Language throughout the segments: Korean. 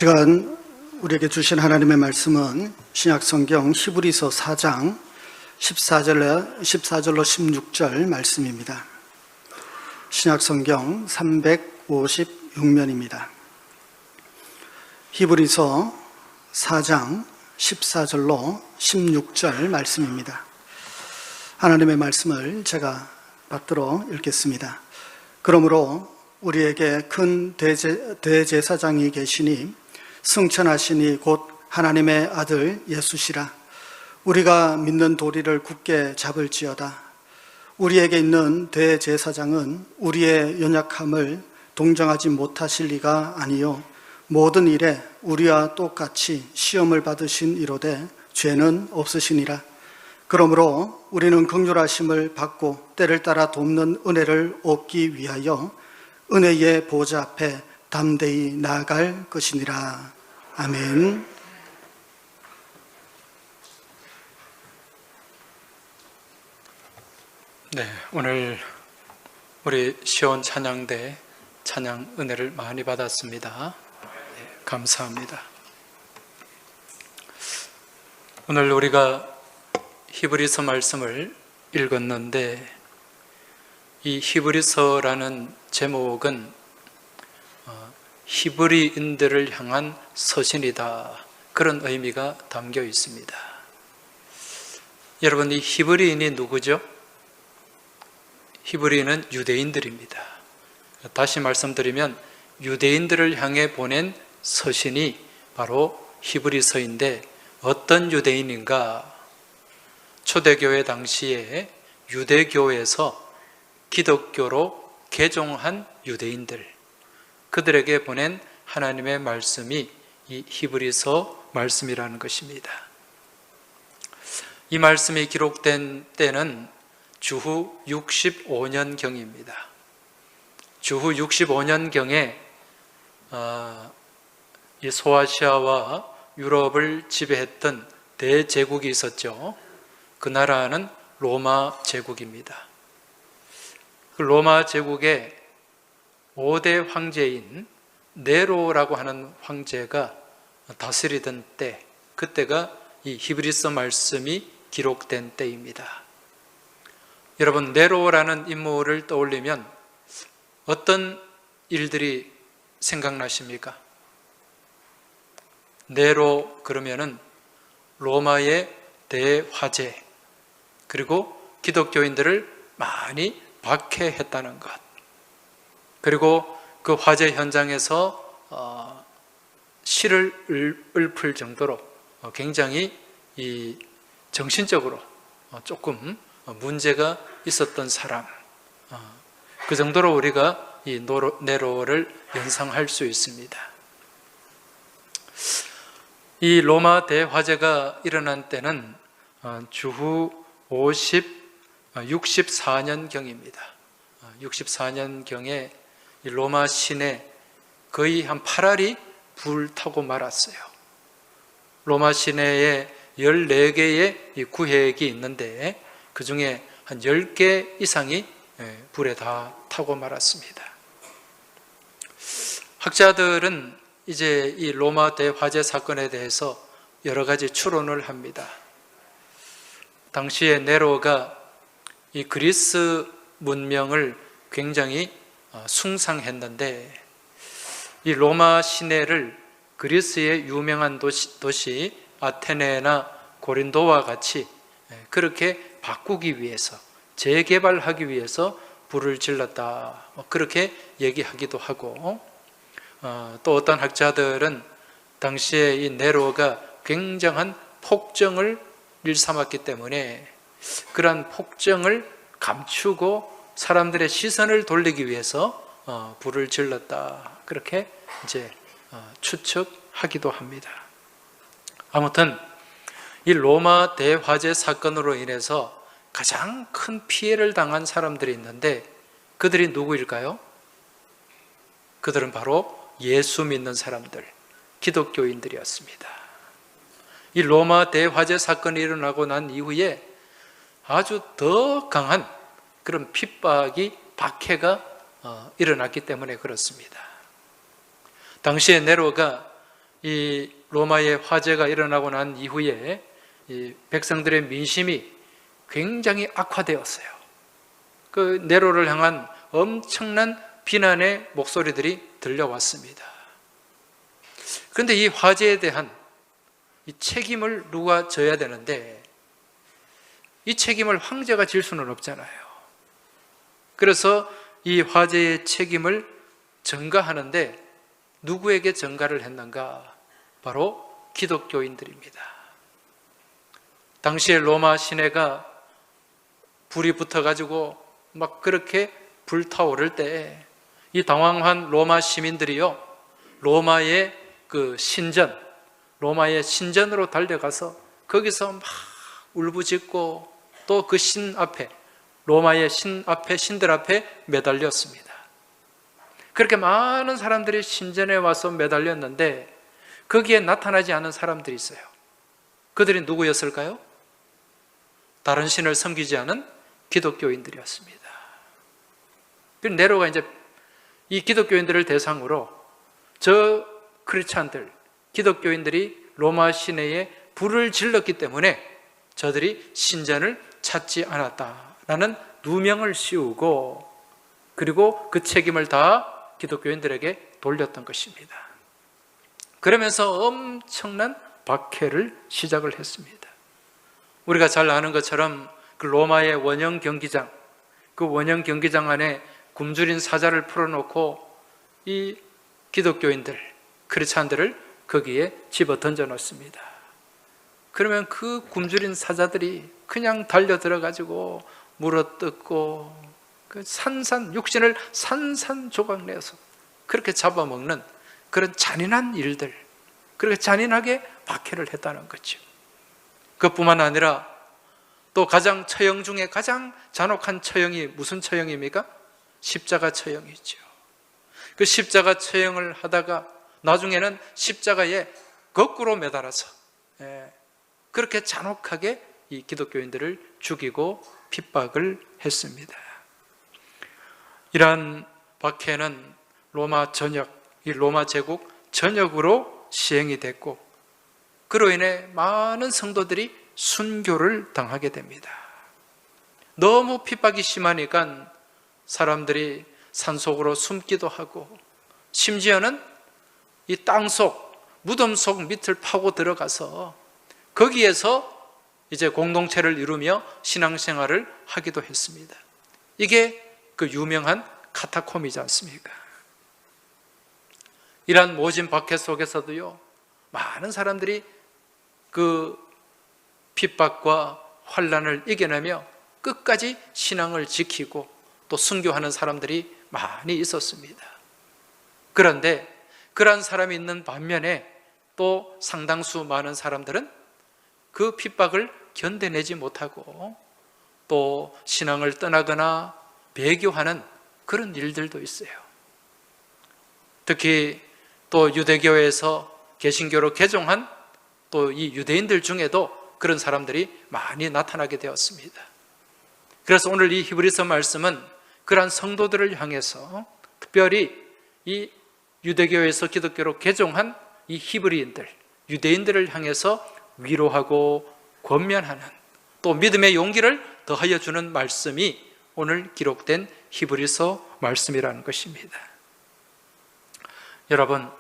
시간 우리에게 주신 하나님의 말씀은 신약성경 히브리서 4장 14절로 16절 말씀입니다. 신약성경 356면입니다. 히브리서 4장 14절로 16절 말씀입니다. 하나님의 말씀을 제가 받들어 읽겠습니다. 그러므로 우리에게 큰 대제사장이 계시니 승천하시니 곧 하나님의 아들 예수시라. 우리가 믿는 도리를 굳게 잡을지어다. 우리에게 있는 대제사장은 우리의 연약함을 동정하지 못하실 리가 아니요 모든 일에 우리와 똑같이 시험을 받으신 이로되 죄는 없으시니라. 그러므로 우리는 긍휼하심을 받고 때를 따라 돕는 은혜를 얻기 위하여 은혜의 보좌 앞에 담대히 나아갈 것이니라. 아멘. 네, 오늘 우리 시온 찬양대 찬양 은혜를 많이 받았습니다. 네, 감사합니다. 오늘 우리가 히브리서 말씀을 읽었는데 이 히브리서라는 제목은 히브리인들을 향한 서신이다, 그런 의미가 담겨 있습니다. 여러분, 이 히브리인이 누구죠? 히브리인은 유대인들입니다. 다시 말씀드리면 유대인들을 향해 보낸 서신이 바로 히브리서인데, 어떤 유대인인가? 초대교회 당시에 유대교에서 기독교로 개종한 유대인들, 그들에게 보낸 하나님의 말씀이 이 히브리서 말씀이라는 것입니다. 이 말씀이 기록된 때는 주후 65년경입니다. 주후 65년경에 이 소아시아와 유럽을 지배했던 대제국이 있었죠. 그 나라는 로마 제국입니다. 그 로마 제국의 5대 황제인 네로라고 하는 황제가 다스리던 때, 그때가 이 히브리서 말씀이 기록된 때입니다. 여러분, 네로라는 인물을 떠올리면 어떤 일들이 생각나십니까? 네로 그러면은 로마의 대화제, 그리고 기독교인들을 많이 박해했다는 것, 그리고 그 화재 현장에서 실을 읊을 정도로 굉장히 이 정신적으로 조금 문제가 있었던 사람, 그 정도로 우리가 이 네로를 연상할 수 있습니다. 이 로마 대화재가 일어난 때는 주후 64년경입니다. 64년경에 로마 시내 거의 한 8알이 불타고 말았어요. 로마 시내에 14개의 구획이 있는데 그 중에 한 10개 이상이 불에 다 타고 말았습니다. 학자들은 이제 이 로마 대화재 사건에 대해서 여러 가지 추론을 합니다. 당시에 네로가 이 그리스 문명을 굉장히 숭상했는데, 이 로마 시내를 그리스의 유명한 도시 아테네나 고린도와 같이 그렇게 바꾸기 위해서, 재개발하기 위해서 불을 질렀다, 그렇게 얘기하기도 하고, 또 어떤 학자들은 당시에 이 네로가 굉장한 폭정을 일삼았기 때문에 그러한 폭정을 감추고 사람들의 시선을 돌리기 위해서 불을 질렀다, 그렇게 이제 추측하기도 합니다. 아무튼 이 로마 대화재 사건으로 인해서 가장 큰 피해를 당한 사람들이 있는데, 그들이 누구일까요? 그들은 바로 예수 믿는 사람들, 기독교인들이었습니다. 이 로마 대화재 사건이 일어나고 난 이후에 아주 더 강한 그런 핍박이, 박해가 일어났기 때문에 그렇습니다. 당시에 네로가 이 로마의 화재가 일어나고 난 이후에 이 백성들의 민심이 굉장히 악화되었어요. 그 네로를 향한 엄청난 비난의 목소리들이 들려왔습니다. 그런데 이 화재에 대한 이 책임을 누가 져야 되는데, 이 책임을 황제가 질 수는 없잖아요. 그래서 이 화재의 책임을 전가하는데 누구에게 전가를 했는가? 바로 기독교인들입니다. 당시에 로마 시내가 불이 붙어가지고 막 그렇게 불타오를 때 이 당황한 로마 시민들이요, 로마의 그 신전, 로마의 신전으로 달려가서 거기서 막 울부짖고 또 그 신 앞에, 로마의 신 앞에, 신들 앞에 매달렸습니다. 그렇게 많은 사람들이 신전에 와서 매달렸는데 거기에 나타나지 않은 사람들이 있어요. 그들이 누구였을까요? 다른 신을 섬기지 않은 기독교인들이었습니다. 그래서 네로가 이제 이 기독교인들을 대상으로 저 크리스찬들, 기독교인들이 로마 시내에 불을 질렀기 때문에 저들이 신전을 찾지 않았다라는 누명을 씌우고, 그리고 그 책임을 다 기독교인들에게 돌렸던 것입니다. 그러면서 엄청난 박해를 시작을 했습니다. 우리가 잘 아는 것처럼 그 로마의 원형 경기장, 그 원형 경기장 안에 굶주린 사자를 풀어놓고 이 기독교인들, 크리스찬들을 거기에 집어 던져 놓습니다. 그러면 그 굶주린 사자들이 그냥 달려 들어가지고 물어뜯고 그 육신을 산산조각내서 그렇게 잡아먹는 그런 잔인한 일들, 그렇게 잔인하게 박해를 했다는 거죠. 그뿐만 아니라 또 가장 처형 중에 가장 잔혹한 처형이 무슨 처형입니까? 십자가 처형이죠. 그 십자가 처형을 하다가 나중에는 십자가에 거꾸로 매달아서 그렇게 잔혹하게 이 기독교인들을 죽이고 핍박을 했습니다. 이러한 박해는 로마 전역, 이 로마 제국 전역으로 시행이 됐고, 그로 인해 많은 성도들이 순교를 당하게 됩니다. 너무 핍박이 심하니까 사람들이 산속으로 숨기도 하고, 심지어는 이 땅속, 무덤 속 밑을 파고 들어가서 거기에서 이제 공동체를 이루며 신앙생활을 하기도 했습니다. 이게 그 유명한 카타콤이지 않습니까? 이러한 모진 박해 속에서도요, 많은 사람들이 그 핍박과 환난을 이겨내며 끝까지 신앙을 지키고 또 순교하는 사람들이 많이 있었습니다. 그런데 그러한 사람이 있는 반면에 또 상당수 많은 사람들은 그 핍박을 견뎌내지 못하고 또 신앙을 떠나거나 배교하는 그런 일들도 있어요. 특히 또 유대교에서 개신교로 개종한 또 이 유대인들 중에도 그런 사람들이 많이 나타나게 되었습니다. 그래서 오늘 이 히브리서 말씀은 그러한 성도들을 향해서 특별히 이 유대교에서 기독교로 개종한 이 히브리인들, 유대인들을 향해서 위로하고 권면하는, 또 믿음의 용기를 더하여 주는 말씀이 오늘 기록된 히브리서 말씀이라는 것입니다. 여러분,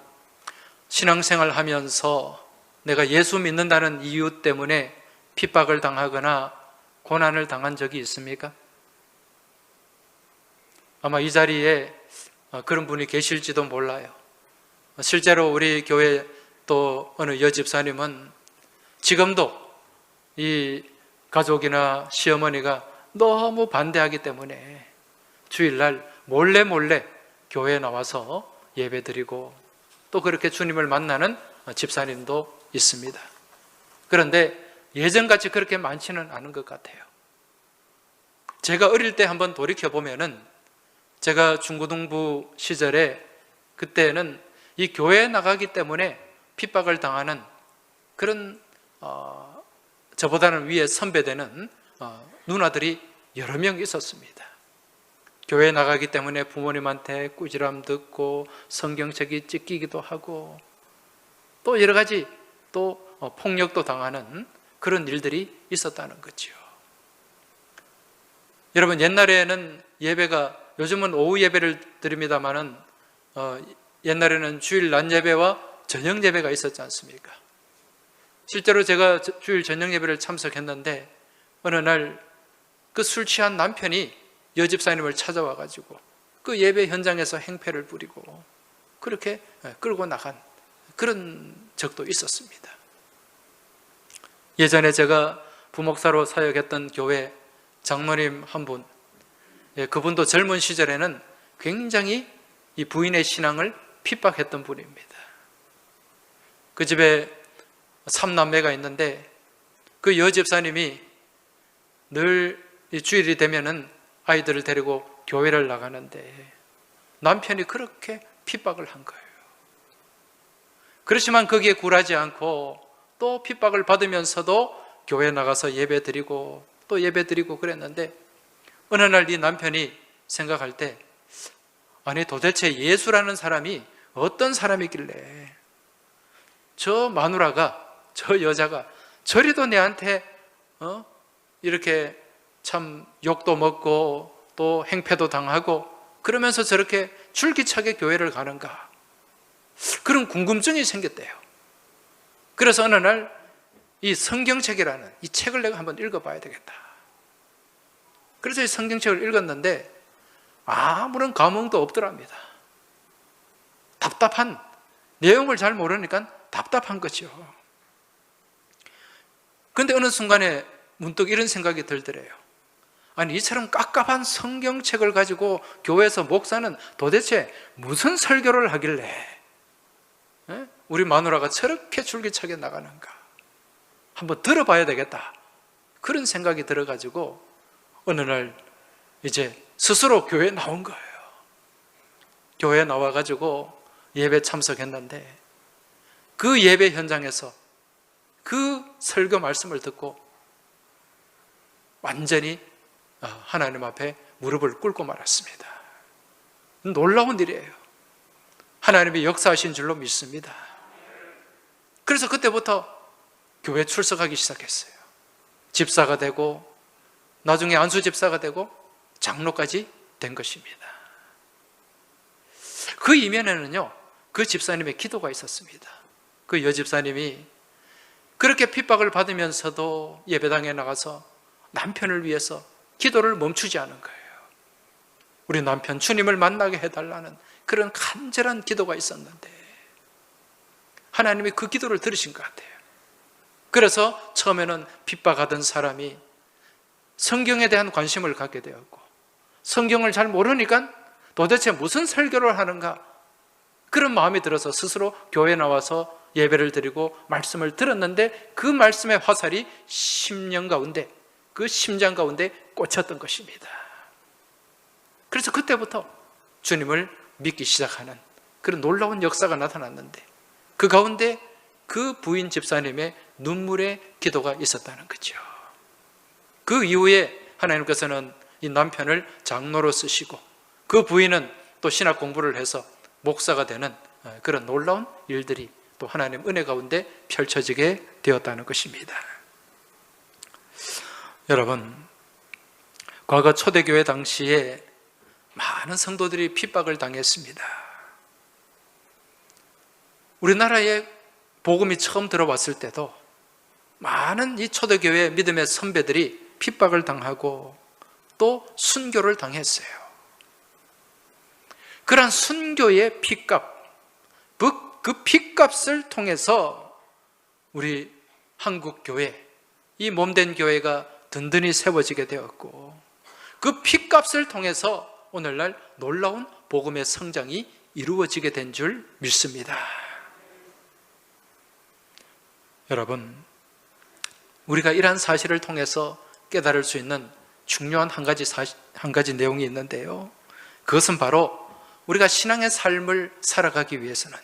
신앙생활 하면서 내가 예수 믿는다는 이유 때문에 핍박을 당하거나 고난을 당한 적이 있습니까? 아마 이 자리에 그런 분이 계실지도 몰라요. 실제로 우리 교회 또 어느 여집사님은 지금도 이 가족이나 시어머니가 너무 반대하기 때문에 주일날 몰래 교회에 나와서 예배드리고 또 그렇게 주님을 만나는 집사님도 있습니다. 그런데 예전같이 그렇게 많지는 않은 것 같아요. 제가 어릴 때 한번 돌이켜보면은, 제가 중고등부 시절에 그때는 이 교회에 나가기 때문에 핍박을 당하는 그런 저보다는 위에 선배되는 누나들이 여러 명 있었습니다. 교회에 나가기 때문에 부모님한테 꾸지람 듣고 성경책이 찢기기도 하고, 또 여러 가지 또 폭력도 당하는 그런 일들이 있었다는 거죠. 여러분, 옛날에는 예배가, 요즘은 오후 예배를 드립니다마는 옛날에는 주일 낮 예배와 저녁 예배가 있었지 않습니까? 실제로 제가 주일 저녁 예배를 참석했는데 어느 날 그 술 취한 남편이 여집사님을 찾아와 가지고 그 예배 현장에서 행패를 부리고 그렇게 끌고 나간 그런 적도 있었습니다. 예전에 제가 부목사로 사역했던 교회 장로님 한 분, 그분도 젊은 시절에는 굉장히 이 부인의 신앙을 핍박했던 분입니다. 그 집에 3남매가 있는데 그 여집사님이 늘 주일이 되면은 아이들을 데리고 교회를 나가는데 남편이 그렇게 핍박을 한 거예요. 그렇지만 거기에 굴하지 않고 또 핍박을 받으면서도 교회 나가서 예배 드리고 또 예배 드리고 그랬는데 어느 날 이 남편이 생각할 때, 아니 도대체 예수라는 사람이 어떤 사람이길래 저 마누라가, 저 여자가 저리도 내한테 이렇게 참 욕도 먹고 또 행패도 당하고 그러면서 저렇게 줄기차게 교회를 가는가, 그런 궁금증이 생겼대요. 그래서 어느 날 이 성경책이라는 이 책을 내가 한번 읽어봐야 되겠다. 그래서 이 성경책을 읽었는데 아무런 감흥도 없더랍니다. 답답한, 내용을 잘 모르니까 답답한 거죠. 그런데 어느 순간에 문득 이런 생각이 들더래요. 아니, 이처럼 깝깝한 성경책을 가지고 교회에서 목사는 도대체 무슨 설교를 하길래 우리 마누라가 저렇게 줄기차게 나가는가, 한번 들어봐야 되겠다, 그런 생각이 들어가지고 어느 날 이제 스스로 교회에 나온 거예요. 교회에 나와가지고 예배 참석했는데 그 예배 현장에서 그 설교 말씀을 듣고 완전히 하나님 앞에 무릎을 꿇고 말았습니다. 놀라운 일이에요. 하나님이 역사하신 줄로 믿습니다. 그래서 그때부터 교회 출석하기 시작했어요. 집사가 되고 나중에 안수 집사가 되고 장로까지 된 것입니다. 그 이면에는요, 그 집사님의 기도가 있었습니다. 그 여집사님이 그렇게 핍박을 받으면서도 예배당에 나가서 남편을 위해서 기도를 멈추지 않은 거예요. 우리 남편 주님을 만나게 해달라는 그런 간절한 기도가 있었는데 하나님이 그 기도를 들으신 것 같아요. 그래서 처음에는 핍박하던 사람이 성경에 대한 관심을 갖게 되었고, 성경을 잘 모르니까 도대체 무슨 설교를 하는가, 그런 마음이 들어서 스스로 교회에 나와서 예배를 드리고 말씀을 들었는데 그 말씀의 화살이 심령 가운데, 그 심장 가운데 꽂혔던 것입니다. 그래서 그때부터 주님을 믿기 시작하는 그런 놀라운 역사가 나타났는데 그 가운데 그 부인 집사님의 눈물의 기도가 있었다는 거죠. 그 이후에 하나님께서는 이 남편을 장로로 쓰시고 그 부인은 또 신학 공부를 해서 목사가 되는 그런 놀라운 일들이 또 하나님 은혜 가운데 펼쳐지게 되었다는 것입니다. 여러분, 과거 초대교회 당시에 많은 성도들이 핍박을 당했습니다. 우리나라에 복음이 처음 들어왔을 때도 많은 이 초대교회 믿음의 선배들이 핍박을 당하고 또 순교를 당했어요. 그러한 순교의 핏값, 그 핏값을 통해서 우리 한국 교회, 이 몸된 교회가 든든히 세워지게 되었고 그 핏값을 통해서 오늘날 놀라운 복음의 성장이 이루어지게 된 줄 믿습니다. 여러분, 우리가 이러한 사실을 통해서 깨달을 수 있는 중요한 한 가지 내용이 있는데요. 그것은 바로 우리가 신앙의 삶을 살아가기 위해서는,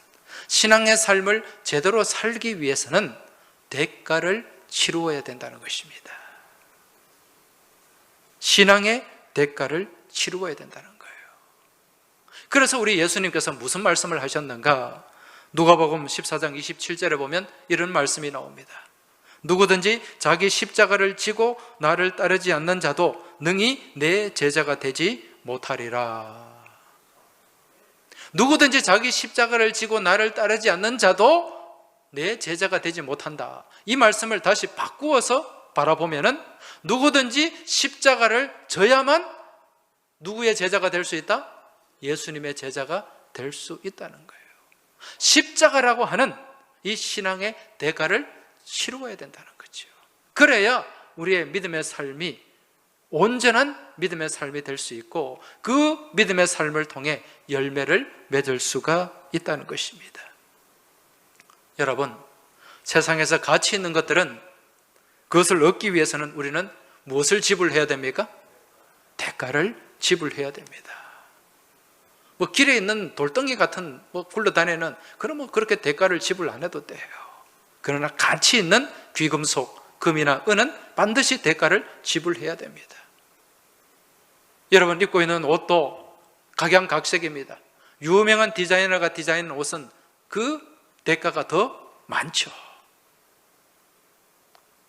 신앙의 삶을 제대로 살기 위해서는 대가를 치루어야 된다는 것입니다. 신앙의 대가를 치루어야 된다는 거예요. 그래서 우리 예수님께서 무슨 말씀을 하셨는가? 누가복음 14장 27절에 보면 이런 말씀이 나옵니다. 누구든지 자기 십자가를 지고 나를 따르지 않는 자도 능히 내 제자가 되지 못하리라. 누구든지 자기 십자가를 지고 나를 따르지 않는 자도 내 제자가 되지 못한다. 이 말씀을 다시 바꾸어서 바라보면은 누구든지 십자가를 져야만 누구의 제자가 될 수 있다? 예수님의 제자가 될 수 있다는 거예요. 십자가라고 하는 이 신앙의 대가를 치루어야 된다는 거죠. 그래야 우리의 믿음의 삶이 온전한 믿음의 삶이 될 수 있고 그 믿음의 삶을 통해 열매를 맺을 수가 있다는 것입니다. 여러분, 세상에서 가치 있는 것들은 그것을 얻기 위해서는 우리는 무엇을 지불해야 됩니까? 대가를 지불해야 됩니다. 길에 있는 돌덩이 같은 굴러다니는 그러면 그렇게 대가를 지불 안 해도 돼요. 그러나 가치 있는 귀금속, 금이나 은은 반드시 대가를 지불해야 됩니다. 여러분, 입고 있는 옷도 각양각색입니다. 유명한 디자이너가 디자인한 옷은 그 대가가 더 많죠.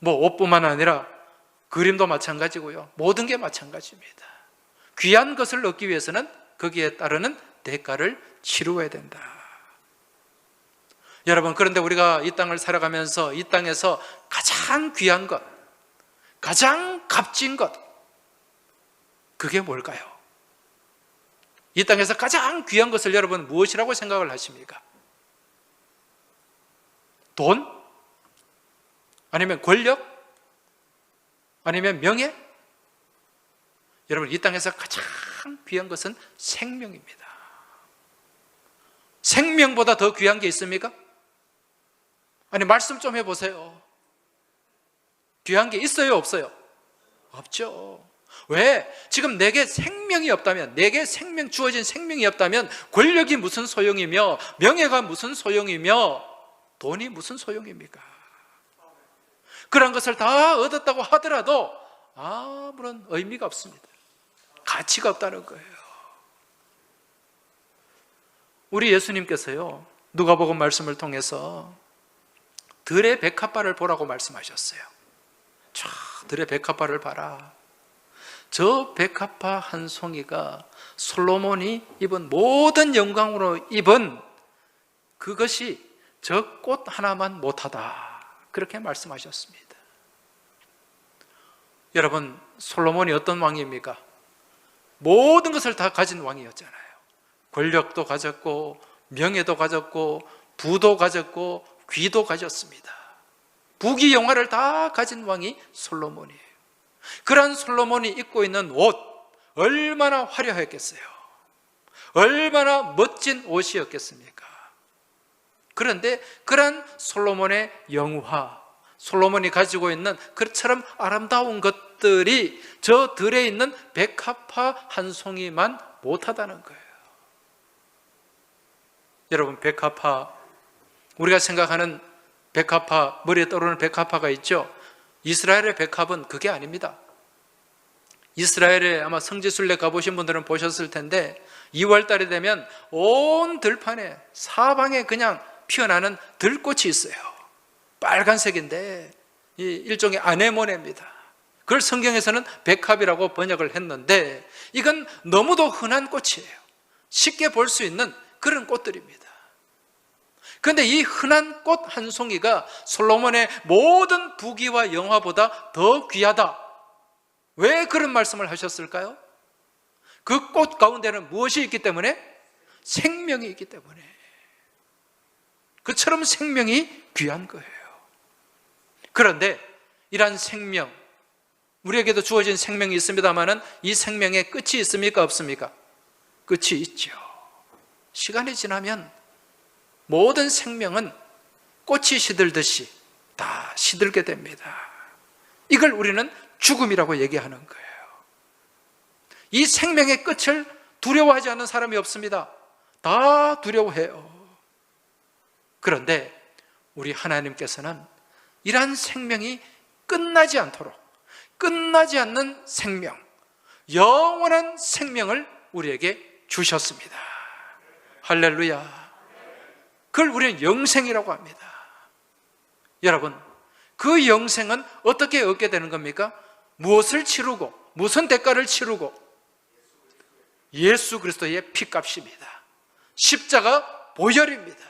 옷뿐만 아니라 그림도 마찬가지고요. 모든 게 마찬가지입니다. 귀한 것을 얻기 위해서는 거기에 따르는 대가를 치루어야 된다. 여러분, 그런데 우리가 이 땅을 살아가면서 이 땅에서 가장 귀한 것, 가장 값진 것, 그게 뭘까요? 이 땅에서 가장 귀한 것을 여러분 무엇이라고 생각을 하십니까? 돈? 아니면 권력? 아니면 명예? 여러분, 이 땅에서 가장 귀한 것은 생명입니다. 생명보다 더 귀한 게 있습니까? 아니, 말씀 좀 해보세요. 귀한 게 있어요, 없어요? 없죠. 왜? 지금 내게 생명이 없다면, 내게 주어진 생명이 없다면 권력이 무슨 소용이며 명예가 무슨 소용이며 돈이 무슨 소용입니까? 그런 것을 다 얻었다고 하더라도 아무런 의미가 없습니다. 가치가 없다는 거예요. 우리 예수님께서요, 누가복음 말씀을 통해서 들의 백합화를 보라고 말씀하셨어요. 저 들의 백합화를 봐라. 저 백합화 한 송이가 솔로몬이 입은 모든 영광으로 입은 그것이 저 꽃 하나만 못하다. 그렇게 말씀하셨습니다. 여러분, 솔로몬이 어떤 왕입니까? 모든 것을 다 가진 왕이었잖아요. 권력도 가졌고 명예도 가졌고 부도 가졌고 귀도 가졌습니다. 부귀영화를 다 가진 왕이 솔로몬이에요. 그런 솔로몬이 입고 있는 옷, 얼마나 화려했겠어요? 얼마나 멋진 옷이었겠습니까? 그런데 그런 솔로몬의 영화, 솔로몬이 가지고 있는 그처럼 아름다운 것들이 저 들에 있는 백합화 한 송이만 못하다는 거예요. 여러분, 백합화, 우리가 생각하는 백합화, 머리에 떠오르는 백합화가 있죠. 이스라엘의 백합은 그게 아닙니다. 이스라엘에 아마 성지순례 가보신 분들은 보셨을 텐데 2월달이 되면 온 들판에 사방에 그냥 피어나는 들꽃이 있어요. 빨간색인데 일종의 아네모네입니다. 그걸 성경에서는 백합이라고 번역을 했는데 이건 너무도 흔한 꽃이에요. 쉽게 볼 수 있는 그런 꽃들입니다. 그런데 이 흔한 꽃 한 송이가 솔로몬의 모든 부귀와 영화보다 더 귀하다. 왜 그런 말씀을 하셨을까요? 그 꽃 가운데는 무엇이 있기 때문에? 생명이 있기 때문에. 그처럼 생명이 귀한 거예요. 그런데 이러한 생명, 우리에게도 주어진 생명이 있습니다만 이 생명에 끝이 있습니까? 없습니까? 끝이 있죠. 시간이 지나면 모든 생명은 꽃이 시들듯이 다 시들게 됩니다. 이걸 우리는 죽음이라고 얘기하는 거예요. 이 생명의 끝을 두려워하지 않는 사람이 없습니다. 다 두려워해요. 그런데 우리 하나님께서는 이러한 생명이 끝나지 않도록, 끝나지 않는 생명, 영원한 생명을 우리에게 주셨습니다. 할렐루야. 그걸 우리는 영생이라고 합니다. 여러분, 그 영생은 어떻게 얻게 되는 겁니까? 무엇을 치르고, 무슨 대가를 치르고? 예수 그리스도의 피값입니다. 십자가 보혈입니다.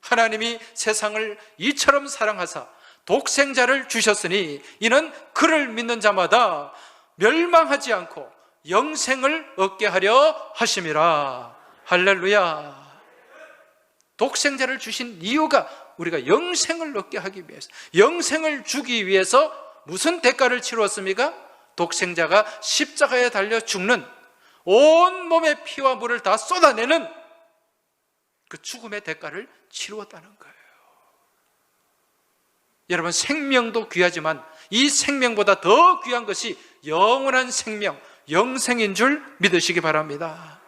하나님이 세상을 이처럼 사랑하사 독생자를 주셨으니 이는 그를 믿는 자마다 멸망하지 않고 영생을 얻게 하려 하심이라. 할렐루야. 독생자를 주신 이유가 우리가 영생을 얻게 하기 위해서, 영생을 주기 위해서 무슨 대가를 치루었습니까? 독생자가 십자가에 달려 죽는, 온몸의 피와 물을 다 쏟아내는 그 죽음의 대가를 치루었다는 거예요. 여러분, 생명도 귀하지만 이 생명보다 더 귀한 것이 영원한 생명, 영생인 줄 믿으시기 바랍니다.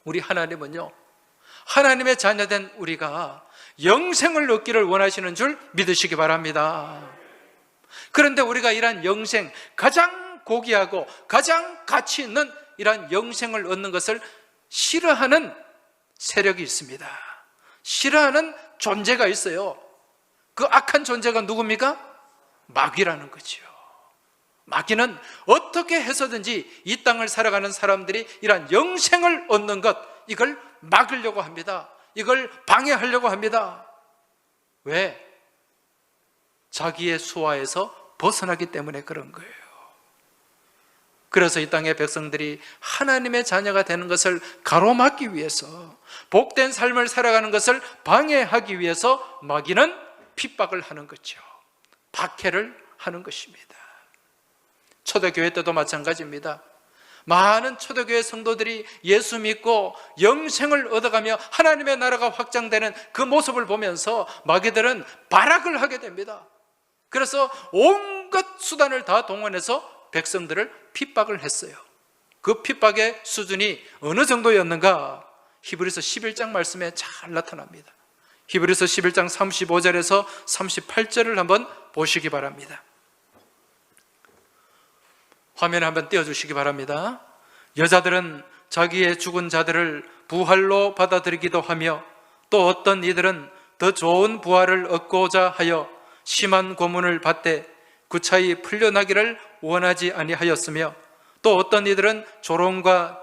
우리 하나님은요, 하나님의 자녀된 우리가 영생을 얻기를 원하시는 줄 믿으시기 바랍니다. 그런데 우리가 이러한 영생, 가장 고귀하고 가장 가치 있는 이러한 영생을 얻는 것을 싫어하는 세력이 있습니다. 싫어하는 존재가 있어요. 그 악한 존재가 누굽니까? 마귀라는 거죠. 마귀는 어떻게 해서든지 이 땅을 살아가는 사람들이 이러한 영생을 얻는 것, 이걸 막으려고 합니다. 이걸 방해하려고 합니다. 왜? 자기의 수하에서 벗어나기 때문에 그런 거예요. 그래서 이 땅의 백성들이 하나님의 자녀가 되는 것을 가로막기 위해서, 복된 삶을 살아가는 것을 방해하기 위해서 마귀는 핍박을 하는 거죠. 박해를 하는 것입니다. 초대교회 때도 마찬가지입니다. 많은 초대교회 성도들이 예수 믿고 영생을 얻어가며 하나님의 나라가 확장되는 그 모습을 보면서 마귀들은 발악을 하게 됩니다. 그래서 온갖 수단을 다 동원해서 백성들을 핍박을 했어요. 그 핍박의 수준이 어느 정도였는가? 히브리서 11장 말씀에 잘 나타납니다. 히브리서 11장 35절에서 38절을 한번 보시기 바랍니다. 화면에 한번 띄워주시기 바랍니다. 여자들은 자기의 죽은 자들을 부활로 받아들이기도 하며, 또 어떤 이들은 더 좋은 부활을 얻고자 하여 심한 고문을 받되 구차히 풀려나기를 원하지 아니하였으며, 또 어떤 이들은 조롱과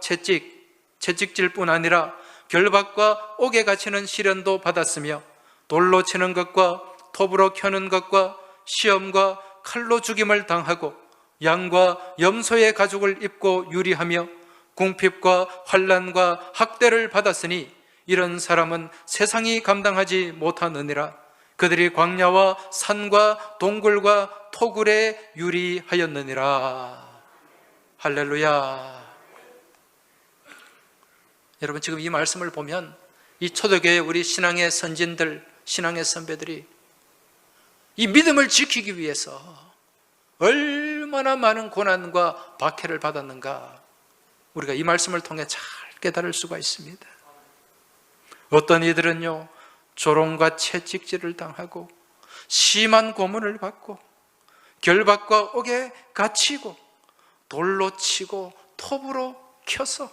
채찍질뿐 아니라 결박과 옥에 갇히는 시련도 받았으며, 돌로 치는 것과 톱으로 켜는 것과 시험과 칼로 죽임을 당하고 양과 염소의 가죽을 입고 유리하며 궁핍과 환난과 학대를 받았으니 이런 사람은 세상이 감당하지 못하느니라. 그들이 광야와 산과 동굴과 토굴에 유리하였느니라. 할렐루야. 여러분, 지금 이 말씀을 보면 이 초대교회 우리 신앙의 선진들, 신앙의 선배들이 이 믿음을 지키기 위해서 얼마나 많은 고난과 박해를 받았는가, 우리가 이 말씀을 통해 잘 깨달을 수가 있습니다. 어떤 이들은요, 조롱과 채찍질을 당하고 심한 고문을 받고 결박과 옥에 갇히고 돌로 치고 톱으로 켜서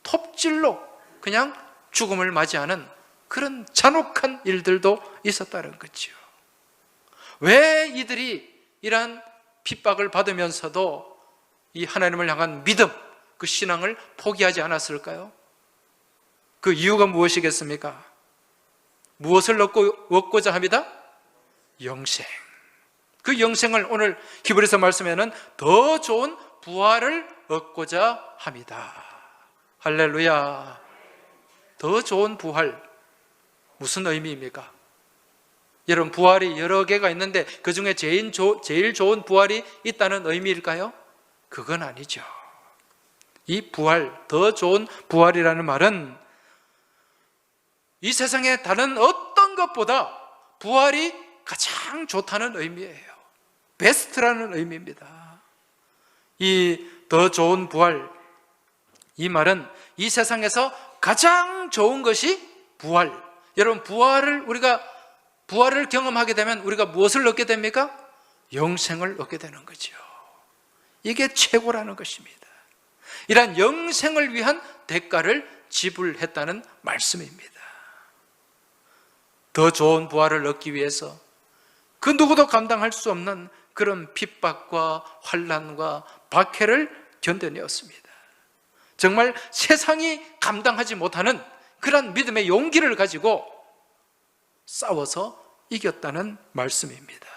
톱질로 그냥 죽음을 맞이하는 그런 잔혹한 일들도 있었다는 거죠. 왜 이들이 이러한 핍박을 받으면서도 이 하나님을 향한 믿음, 그 신앙을 포기하지 않았을까요? 그 이유가 무엇이겠습니까? 무엇을 얻고자 합니다? 영생. 그 영생을 오늘 히브리서 말씀에는 더 좋은 부활을 얻고자 합니다. 할렐루야. 더 좋은 부활, 무슨 의미입니까? 여러분, 부활이 여러 개가 있는데 그 중에 제일 좋은 부활이 있다는 의미일까요? 그건 아니죠. 이 부활, 더 좋은 부활이라는 말은 이 세상의 다른 어떤 것보다 부활이 가장 좋다는 의미예요. 베스트라는 의미입니다. 이 더 좋은 부활, 이 말은 이 세상에서 가장 좋은 것이 부활. 여러분, 우리가 부활을 경험하게 되면 우리가 무엇을 얻게 됩니까? 영생을 얻게 되는 거죠. 이게 최고라는 것입니다. 이러한 영생을 위한 대가를 지불했다는 말씀입니다. 더 좋은 부활을 얻기 위해서 그 누구도 감당할 수 없는 그런 핍박과 환난과 박해를 견뎌내었습니다. 정말 세상이 감당하지 못하는 그런 믿음의 용기를 가지고 싸워서 이겼다는 말씀입니다.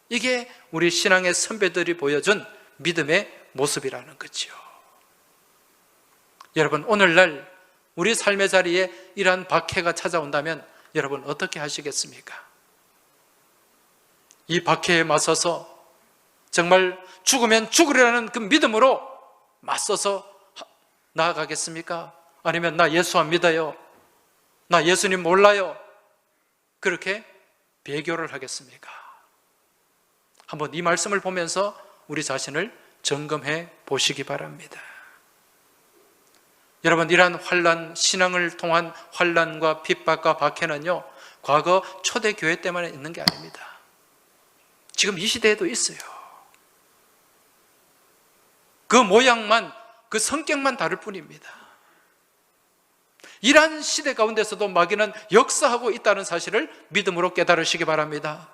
이게 우리 신앙의 선배들이 보여준 믿음의 모습이라는 거죠. 여러분, 오늘날 우리 삶의 자리에 이러한 박해가 찾아온다면 여러분 어떻게 하시겠습니까? 이 박해에 맞서서 정말 죽으면 죽으리라는 그 믿음으로 맞서서 나아가겠습니까? 아니면 나 예수 안 믿어요, 나 예수님 몰라요, 그렇게 배교를 하겠습니까? 한번 이 말씀을 보면서 우리 자신을 점검해 보시기 바랍니다. 여러분, 이러한 환난, 신앙을 통한 환난과 핍박과 박해는요, 과거 초대교회 때만 있는 게 아닙니다. 지금 이 시대에도 있어요. 그 모양만, 그 성격만 다를 뿐입니다. 이러한 시대 가운데서도 마귀는 역사하고 있다는 사실을 믿음으로 깨달으시기 바랍니다.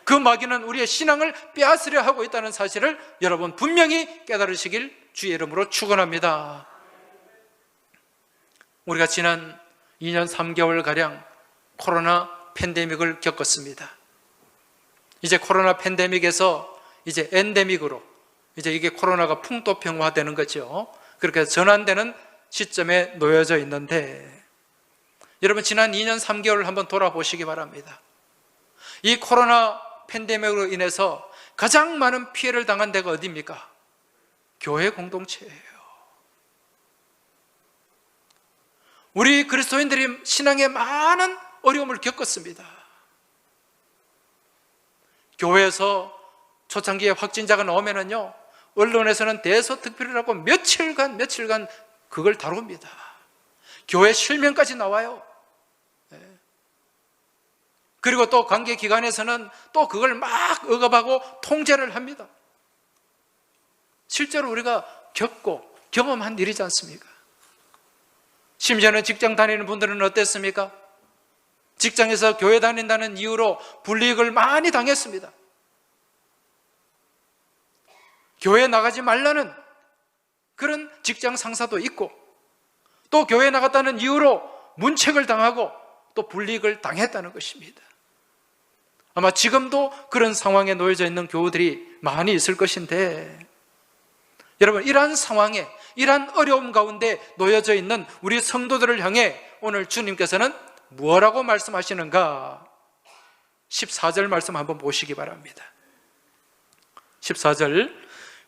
그 마귀는 우리의 신앙을 빼앗으려 하고 있다는 사실을 여러분 분명히 깨달으시길 주의 이름으로 축원합니다. 우리가 지난 2년 3개월가량 코로나 팬데믹을 겪었습니다. 이제 코로나 팬데믹에서 이제 엔데믹으로, 이제 이게 코로나가 풍토병화되는 거죠. 그렇게 전환되는 시점에 놓여져 있는데, 여러분 지난 2년 3개월을 한번 돌아보시기 바랍니다. 이 코로나 팬데믹으로 인해서 가장 많은 피해를 당한 데가 어디입니까? 교회 공동체예요. 우리 그리스도인들이 신앙에 많은 어려움을 겪었습니다. 교회에서 초창기에 확진자가 나오면은요, 언론에서는 대서특필이라고 며칠간 그걸 다룹니다. 교회 실명까지 나와요. 그리고 또 관계기관에서는 또 그걸 막 억압하고 통제를 합니다. 실제로 우리가 겪고 경험한 일이지 않습니까? 심지어는 직장 다니는 분들은 어땠습니까? 직장에서 교회 다닌다는 이유로 불이익을 많이 당했습니다. 교회 나가지 말라는 그런 직장 상사도 있고, 또 교회 나갔다는 이유로 문책을 당하고 또 불이익을 당했다는 것입니다. 아마 지금도 그런 상황에 놓여져 있는 교우들이 많이 있을 것인데, 여러분 이러한 상황에, 이러한 어려움 가운데 놓여져 있는 우리 성도들을 향해 오늘 주님께서는 뭐라고 말씀하시는가? 14절 말씀 한번 보시기 바랍니다. 14절,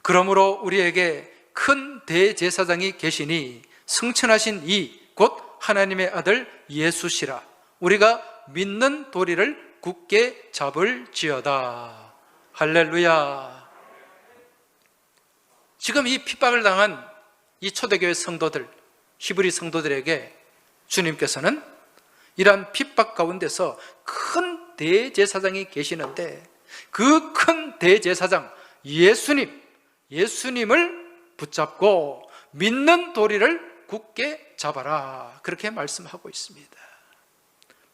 그러므로 우리에게 큰 대제사장이 계시니 승천하신 이 곧 하나님의 아들 예수시라. 우리가 믿는 도리를 굳게 잡을지어다. 할렐루야. 지금 이 핍박을 당한 이 초대교회 성도들, 히브리 성도들에게 주님께서는 이러한 핍박 가운데서 큰 대제사장이 계시는데, 그 큰 대제사장 예수님을 붙잡고 믿는 도리를 굳게 잡아라, 그렇게 말씀하고 있습니다.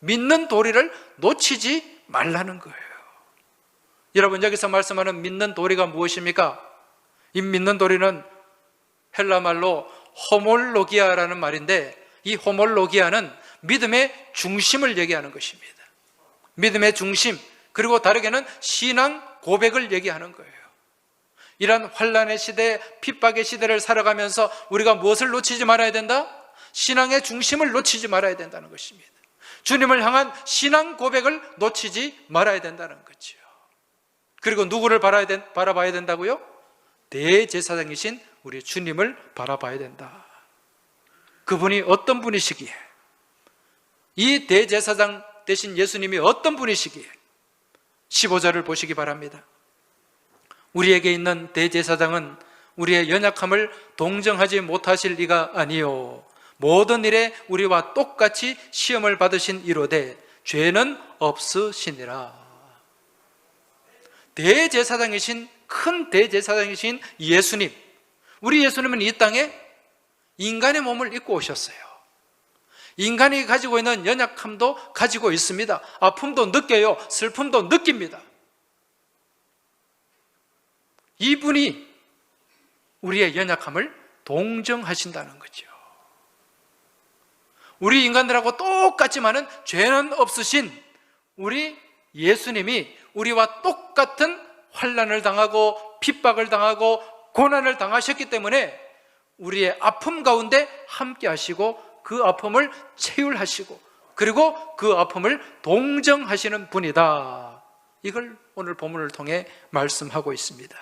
믿는 도리를 놓치지 말라는 거예요. 여러분 여기서 말씀하는 믿는 도리가 무엇입니까? 이 믿는 도리는 헬라 말로 호몰로기아라는 말인데, 이 호몰로기아는 믿음의 중심을 얘기하는 것입니다. 믿음의 중심, 그리고 다르게는 신앙 고백을 얘기하는 거예요. 이런 환난의 시대, 핍박의 시대를 살아가면서 우리가 무엇을 놓치지 말아야 된다? 신앙의 중심을 놓치지 말아야 된다는 것입니다. 주님을 향한 신앙 고백을 놓치지 말아야 된다는 거죠. 그리고 누구를 바라봐야 된다고요? 대제사장이신 우리 주님을 바라봐야 된다. 그분이 어떤 분이시기에, 이 대제사장 되신 예수님이 어떤 분이시기에, 15절을 보시기 바랍니다. 우리에게 있는 대제사장은 우리의 연약함을 동정하지 못하실 리가 아니요, 모든 일에 우리와 똑같이 시험을 받으신 이로되 죄는 없으시니라. 대제사장이신, 큰 대제사장이신 예수님, 우리 예수님은 이 땅에 인간의 몸을 입고 오셨어요. 인간이 가지고 있는 연약함도 가지고 있습니다. 아픔도 느껴요. 슬픔도 느낍니다. 이분이 우리의 연약함을 동정하신다는 거죠. 우리 인간들하고 똑같지만은 죄는 없으신 우리 예수님이 우리와 똑같은 환난을 당하고 핍박을 당하고 고난을 당하셨기 때문에 우리의 아픔 가운데 함께 하시고 그 아픔을 체휼하시고 그리고 그 아픔을 동정하시는 분이다. 이걸 오늘 본문을 통해 말씀하고 있습니다.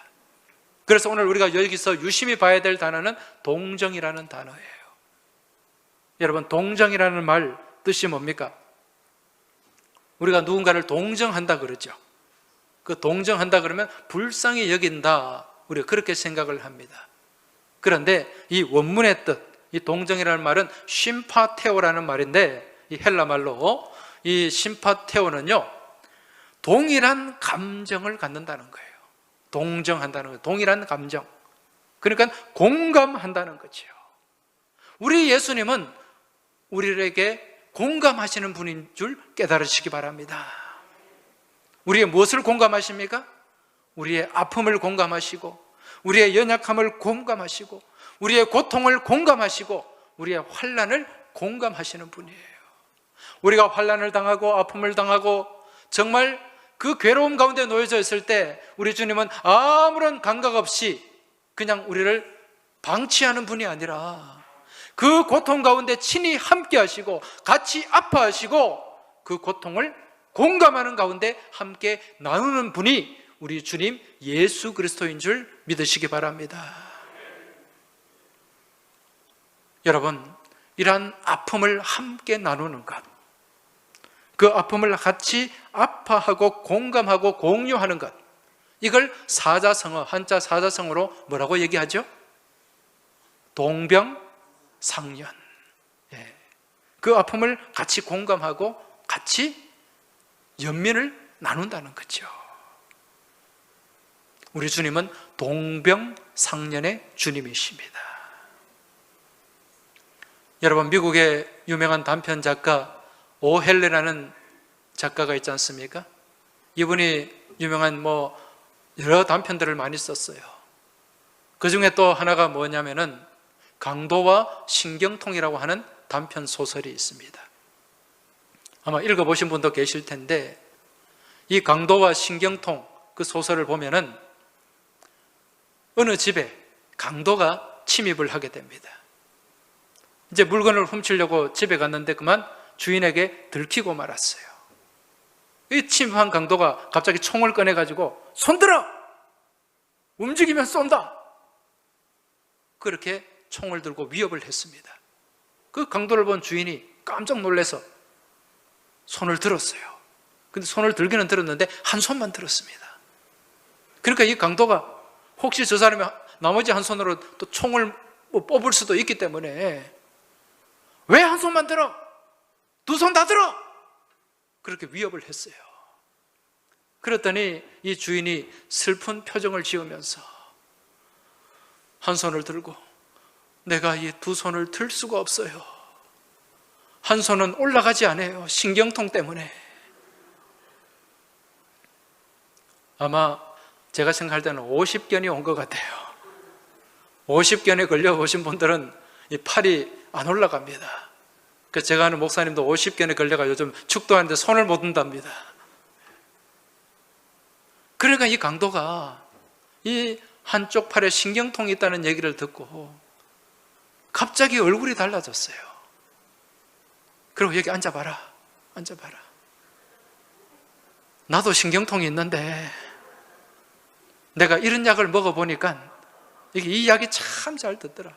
그래서 오늘 우리가 여기서 유심히 봐야 될 단어는 동정이라는 단어예요. 여러분, 동정이라는 말 뜻이 뭡니까? 우리가 누군가를 동정한다 그러죠. 그 동정한다 그러면 불쌍히 여긴다, 우리가 그렇게 생각을 합니다. 그런데 이 원문의 뜻, 이 동정이라는 말은 심파테오라는 말인데, 이 헬라 말로 이 심파테오는요, 동일한 감정을 갖는다는 거예요. 동정한다는 거예요. 동일한 감정. 그러니까 공감한다는 거죠. 우리 예수님은 우리에게 공감하시는 분인 줄 깨달으시기 바랍니다. 우리의 무엇을 공감하십니까? 우리의 아픔을 공감하시고, 우리의 연약함을 공감하시고, 우리의 고통을 공감하시고, 우리의 환난을 공감하시는 분이에요. 우리가 환난을 당하고 아픔을 당하고 정말 그 괴로움 가운데 놓여져 있을 때 우리 주님은 아무런 감각 없이 그냥 우리를 방치하는 분이 아니라 그 고통 가운데 친히 함께 하시고 같이 아파하시고 그 고통을 공감하는 가운데 함께 나누는 분이 우리 주님 예수 그리스도인 줄 믿으시기 바랍니다. 여러분, 이러한 아픔을 함께 나누는 것, 그 아픔을 같이 아파하고 공감하고 공유하는 것, 이걸 사자성어, 한자 사자성어로 뭐라고 얘기하죠? 동병상련. 그 아픔을 같이 공감하고 같이 연민을 나눈다는 거죠. 우리 주님은 동병상련의 주님이십니다. 여러분, 미국의 유명한 단편 작가 오헬레라는 작가가 있지 않습니까? 이분이 유명한 여러 단편들을 많이 썼어요. 그 중에 또 하나가 뭐냐면은 강도와 신경통이라고 하는 단편 소설이 있습니다. 아마 읽어보신 분도 계실 텐데, 이 강도와 신경통 그 소설을 보면은 어느 집에 강도가 침입을 하게 됩니다. 이제 물건을 훔치려고 집에 갔는데 그만 주인에게 들키고 말았어요. 이 침입한 강도가 갑자기 총을 꺼내가지고 손 들어! 움직이면 쏜다! 그렇게 총을 들고 위협을 했습니다. 그 강도를 본 주인이 깜짝 놀라서 손을 들었어요. 근데 손을 들기는 들었는데 한 손만 들었습니다. 그러니까 이 강도가 혹시 저 사람이 나머지 한 손으로 또 총을 뽑을 수도 있기 때문에 왜 한 손만 들어? 두 손 다 들어! 그렇게 위협을 했어요. 그랬더니 이 주인이 슬픈 표정을 지으면서 한 손을 들고, 내가 이 두 손을 들 수가 없어요. 한 손은 올라가지 않아요. 신경통 때문에. 아마 제가 생각할 때는 50견이 온 것 같아요. 50견에 걸려보신 분들은 이 팔이 안 올라갑니다. 그래서 제가 아는 목사님도 50견에 걸려가 요즘 축도하는데 손을 못 든답니다. 그러니까 이 강도가 이 한쪽 팔에 신경통이 있다는 얘기를 듣고 갑자기 얼굴이 달라졌어요. 그리고 여기 앉아봐라, 앉아봐라. 나도 신경통이 있는데 내가 이런 약을 먹어보니까 이 약이 참 잘 듣더라.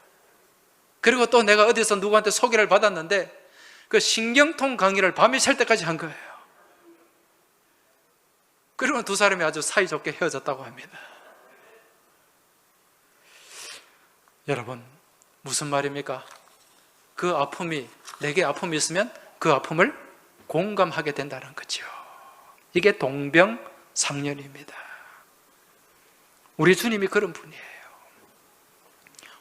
그리고 또 내가 어디서 누구한테 소개를 받았는데 그 신경통 강의를 밤이 샐 때까지 한 거예요. 그리고 두 사람이 아주 사이좋게 헤어졌다고 합니다. 여러분, 무슨 말입니까? 그 아픔이, 내게 아픔이 있으면 그 아픔을 공감하게 된다는 거죠. 이게 동병상련입니다. 우리 주님이 그런 분이에요.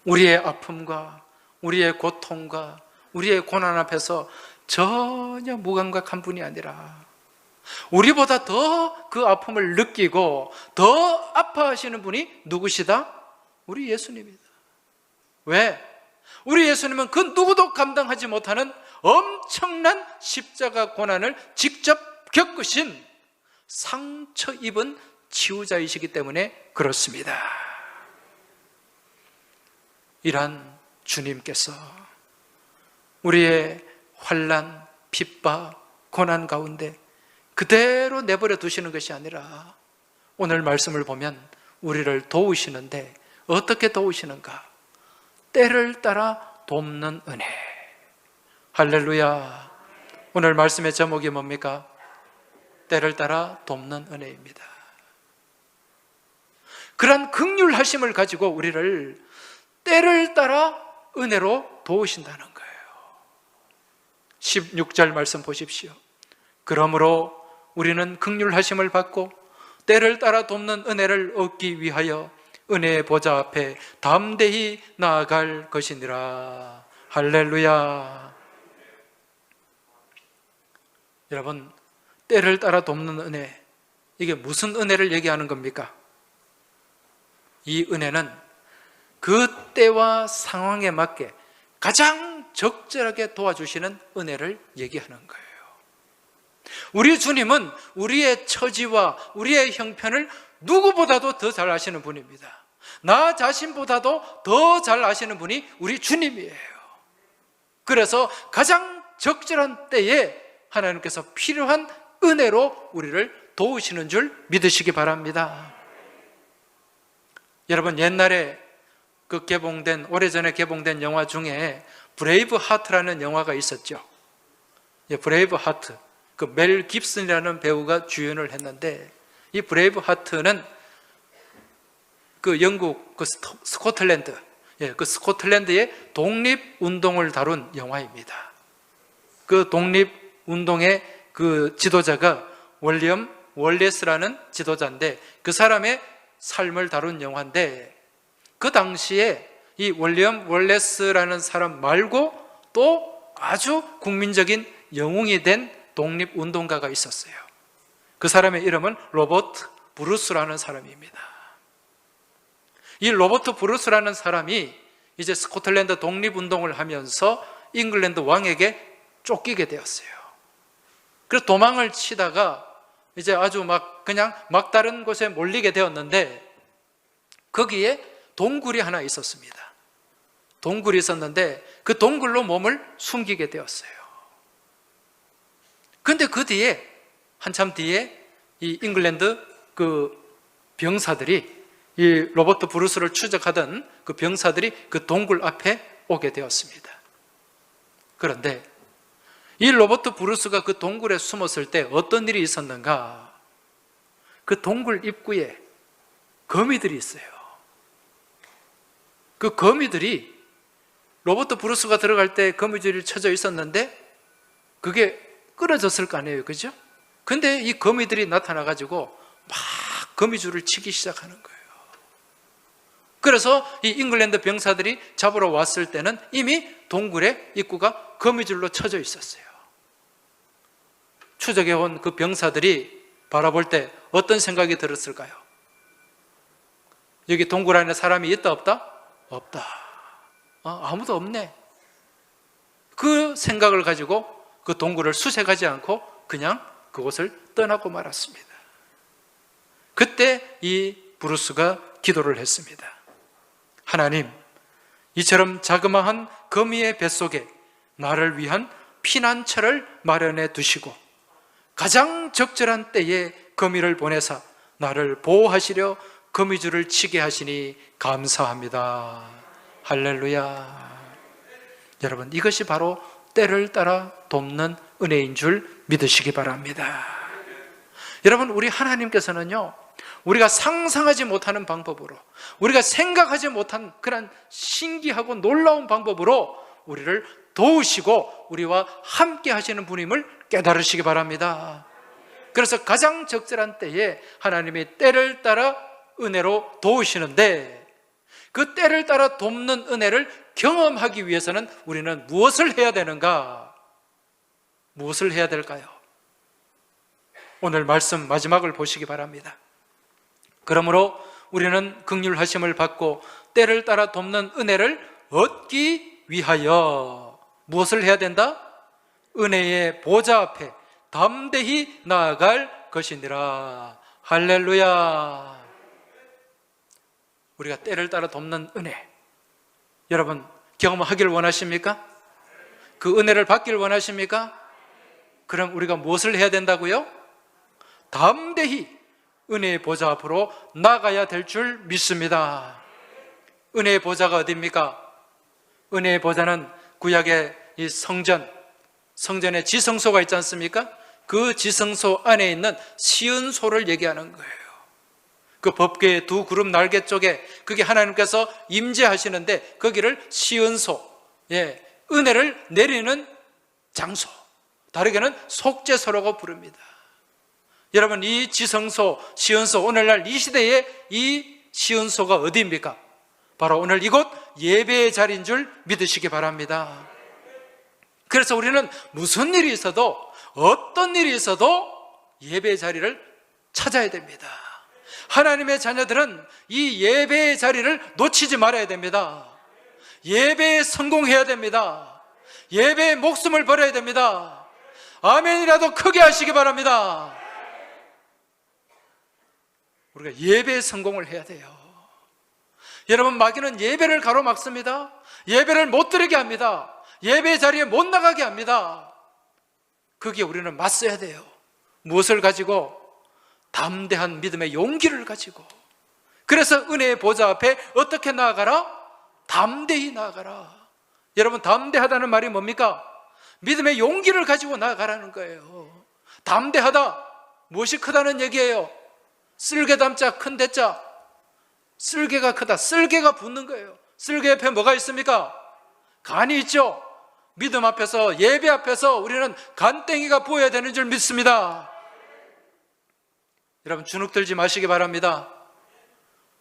우리의 아픔과 우리의 고통과 우리의 고난 앞에서 전혀 무감각한 분이 아니라 우리보다 더 그 아픔을 느끼고 더 아파하시는 분이 누구시다? 우리 예수님이다. 왜? 우리 예수님은 그 누구도 감당하지 못하는 엄청난 십자가 고난을 직접 겪으신 상처 입은 치유자이시기 때문에 그렇습니다. 이러한 주님께서 우리의 환난, 핍박, 고난 가운데 그대로 내버려 두시는 것이 아니라 오늘 말씀을 보면 우리를 도우시는데 어떻게 도우시는가? 때를 따라 돕는 은혜. 할렐루야. 오늘 말씀의 제목이 뭡니까? 때를 따라 돕는 은혜입니다. 그런 긍휼하심을 가지고 우리를 때를 따라 은혜로 도우신다는 거예요. 16절 말씀 보십시오. 그러므로 우리는 긍휼하심을 받고 때를 따라 돕는 은혜를 얻기 위하여 은혜의 보좌 앞에 담대히 나아갈 것이니라. 할렐루야. 여러분, 때를 따라 돕는 은혜, 이게 무슨 은혜를 얘기하는 겁니까? 이 은혜는 그 때와 상황에 맞게 가장 적절하게 도와주시는 은혜를 얘기하는 거예요. 우리 주님은 우리의 처지와 우리의 형편을 누구보다도 더 잘 아시는 분입니다. 나 자신보다도 더 잘 아시는 분이 우리 주님이에요. 그래서 가장 적절한 때에 하나님께서 필요한 은혜로 우리를 도우시는 줄 믿으시기 바랍니다. 여러분, 옛날에 오래전에 개봉된 영화 중에 브레이브 하트라는 영화가 있었죠. 브레이브 하트. 멜 깁슨이라는 배우가 주연을 했는데, 이 브레이브 하트는 영국 스코틀랜드, 스코틀랜드의 독립운동을 다룬 영화입니다. 그 독립운동의 그 지도자가 윌리엄 월레스라는 지도자인데, 그 사람의 삶을 다룬 영화인데, 그 당시에 이 윌리엄 월레스라는 사람 말고 또 아주 국민적인 영웅이 된 독립운동가가 있었어요. 그 사람의 이름은 로버트 브루스라는 사람입니다. 이 로버트 브루스라는 사람이 이제 스코틀랜드 독립운동을 하면서 잉글랜드 왕에게 쫓기게 되었어요. 그래서 도망을 치다가 이제 아주 그냥 막다른 곳에 몰리게 되었는데, 거기에 동굴이 하나 있었습니다. 동굴이 있었는데 그 동굴로 몸을 숨기게 되었어요. 그런데 그 뒤에, 한참 뒤에 이 잉글랜드 병사들이, 이 로버트 브루스를 추적하던 그 병사들이 그 동굴 앞에 오게 되었습니다. 그런데 이 로버트 브루스가 그 동굴에 숨었을 때 어떤 일이 있었는가? 그 동굴 입구에 거미들이 있어요. 그 거미들이, 로버트 브루스가 들어갈 때 거미줄이 쳐져 있었는데 그게 끊어졌을 거 아니에요, 그죠? 근데 이 거미들이 나타나가지고 막 거미줄을 치기 시작하는 거예요. 그래서 이 잉글랜드 병사들이 잡으러 왔을 때는 이미 동굴의 입구가 거미줄로 쳐져 있었어요. 추적해온 그 병사들이 바라볼 때 어떤 생각이 들었을까요? 여기 동굴 안에 사람이 있다 없다? 없다. 아무도 없네. 그 생각을 가지고 그 동굴을 수색하지 않고 그냥 그곳을 떠나고 말았습니다. 그때 이 브루스가 기도를 했습니다. 하나님, 이처럼 자그마한 거미의 뱃속에 나를 위한 피난처를 마련해 두시고 가장 적절한 때에 거미를 보내사 나를 보호하시려 거미줄을 치게 하시니 감사합니다. 할렐루야. 여러분, 이것이 바로 때를 따라 돕는 은혜인 줄 믿으시기 바랍니다. 여러분, 우리 하나님께서는요, 우리가 상상하지 못하는 방법으로, 우리가 생각하지 못한 그런 신기하고 놀라운 방법으로 우리를 도우시고 우리와 함께 하시는 분임을 깨달으시기 바랍니다. 그래서 가장 적절한 때에 하나님이 때를 따라 은혜로 도우시는데, 그 때를 따라 돕는 은혜를 경험하기 위해서는 우리는 무엇을 해야 되는가? 무엇을 해야 될까요? 오늘 말씀 마지막을 보시기 바랍니다. 그러므로 우리는 긍휼하심을 받고 때를 따라 돕는 은혜를 얻기 위하여 무엇을 해야 된다? 은혜의 보좌 앞에 담대히 나아갈 것이니라. 할렐루야. 우리가 때를 따라 돕는 은혜, 여러분 경험하길 원하십니까? 그 은혜를 받길 원하십니까? 그럼 우리가 무엇을 해야 된다고요? 담대히 은혜의 보좌 앞으로 나가야 될 줄 믿습니다. 은혜의 보좌가 어디입니까? 은혜의 보좌는 구약의 이 성전의 지성소가 있지 않습니까? 그 지성소 안에 있는 시은소를 얘기하는 거예요. 그 법궤의 두 구름 날개 쪽에 그게 하나님께서 임재하시는데 거기를 시은소, 은혜를 내리는 장소, 다르게는 속죄소라고 부릅니다. 여러분, 이 지성소, 시은소, 오늘날 이 시대에 이 시은소가 어디입니까? 바로 오늘 이곳 예배의 자리인 줄 믿으시기 바랍니다. 그래서 우리는 무슨 일이 있어도, 어떤 일이 있어도 예배의 자리를 찾아야 됩니다. 하나님의 자녀들은 이 예배의 자리를 놓치지 말아야 됩니다. 예배에 성공해야 됩니다. 예배에 목숨을 버려야 됩니다. 아멘이라도 크게 하시기 바랍니다. 우리가 예배에 성공을 해야 돼요. 여러분, 마귀는 예배를 가로막습니다. 예배를 못 드리게 합니다. 예배 자리에 못 나가게 합니다. 거기에 우리는 맞서야 돼요. 무엇을 가지고? 담대한 믿음의 용기를 가지고. 그래서 은혜의 보좌 앞에 어떻게 나아가라? 담대히 나아가라. 여러분, 담대하다는 말이 뭡니까? 믿음의 용기를 가지고 나아가라는 거예요. 담대하다, 무엇이 크다는 얘기예요? 쓸개 담자 큰 대자, 쓸개가 크다, 쓸개가 붙는 거예요. 쓸개 옆에 뭐가 있습니까? 간이 있죠. 믿음 앞에서, 예배 앞에서 우리는 간땡이가 부어야 되는 줄 믿습니다. 여러분, 주눅 들지 마시기 바랍니다.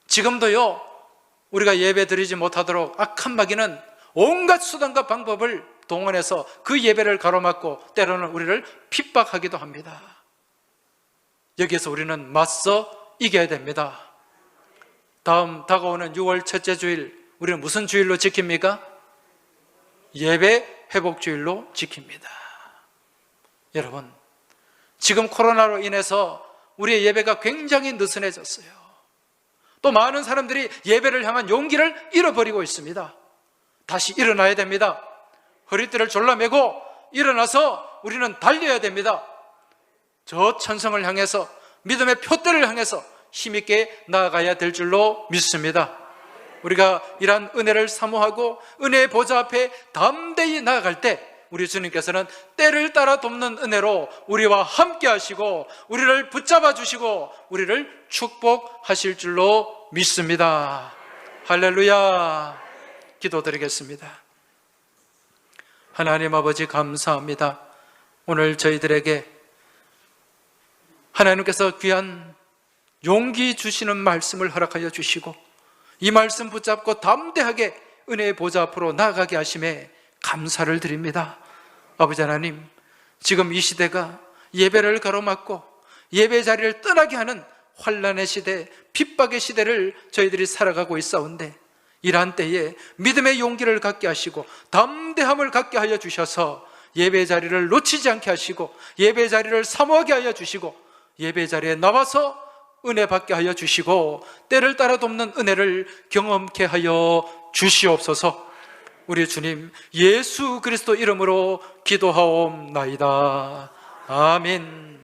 지금도요, 우리가 예배 드리지 못하도록 악한 마귀는 온갖 수단과 방법을 동원해서 그 예배를 가로막고 때로는 우리를 핍박하기도 합니다. 여기에서 우리는 맞서 이겨야 됩니다. 다음 다가오는 6월 첫째 주일, 우리는 무슨 주일로 지킵니까? 예배 회복주일로 지킵니다. 여러분, 지금 코로나로 인해서 우리의 예배가 굉장히 느슨해졌어요. 또 많은 사람들이 예배를 향한 용기를 잃어버리고 있습니다. 다시 일어나야 됩니다. 허리띠를 졸라매고 일어나서 우리는 달려야 됩니다. 저 천성을 향해서, 믿음의 표대를 향해서 힘있게 나아가야 될 줄로 믿습니다. 우리가 이러한 은혜를 사모하고 은혜의 보좌 앞에 담대히 나아갈 때 우리 주님께서는 때를 따라 돕는 은혜로 우리와 함께 하시고 우리를 붙잡아 주시고 우리를 축복하실 줄로 믿습니다. 할렐루야. 기도드리겠습니다. 하나님 아버지, 감사합니다. 오늘 저희들에게 하나님께서 귀한 용기 주시는 말씀을 허락하여 주시고 이 말씀 붙잡고 담대하게 은혜의 보좌 앞으로 나아가게 하심에 감사를 드립니다. 아버지 하나님, 지금 이 시대가 예배를 가로막고 예배 자리를 떠나게 하는 환난의 시대, 핍박의 시대를 저희들이 살아가고 있사온데 이러한 때에 믿음의 용기를 갖게 하시고 담대함을 갖게 하여 주셔서 예배 자리를 놓치지 않게 하시고 예배 자리를 사모하게 하여 주시고 예배 자리에 나와서 은혜 받게 하여 주시고 때를 따라 돕는 은혜를 경험케 하여 주시옵소서. 우리 주님 예수 그리스도 이름으로 기도하옵나이다. 아멘.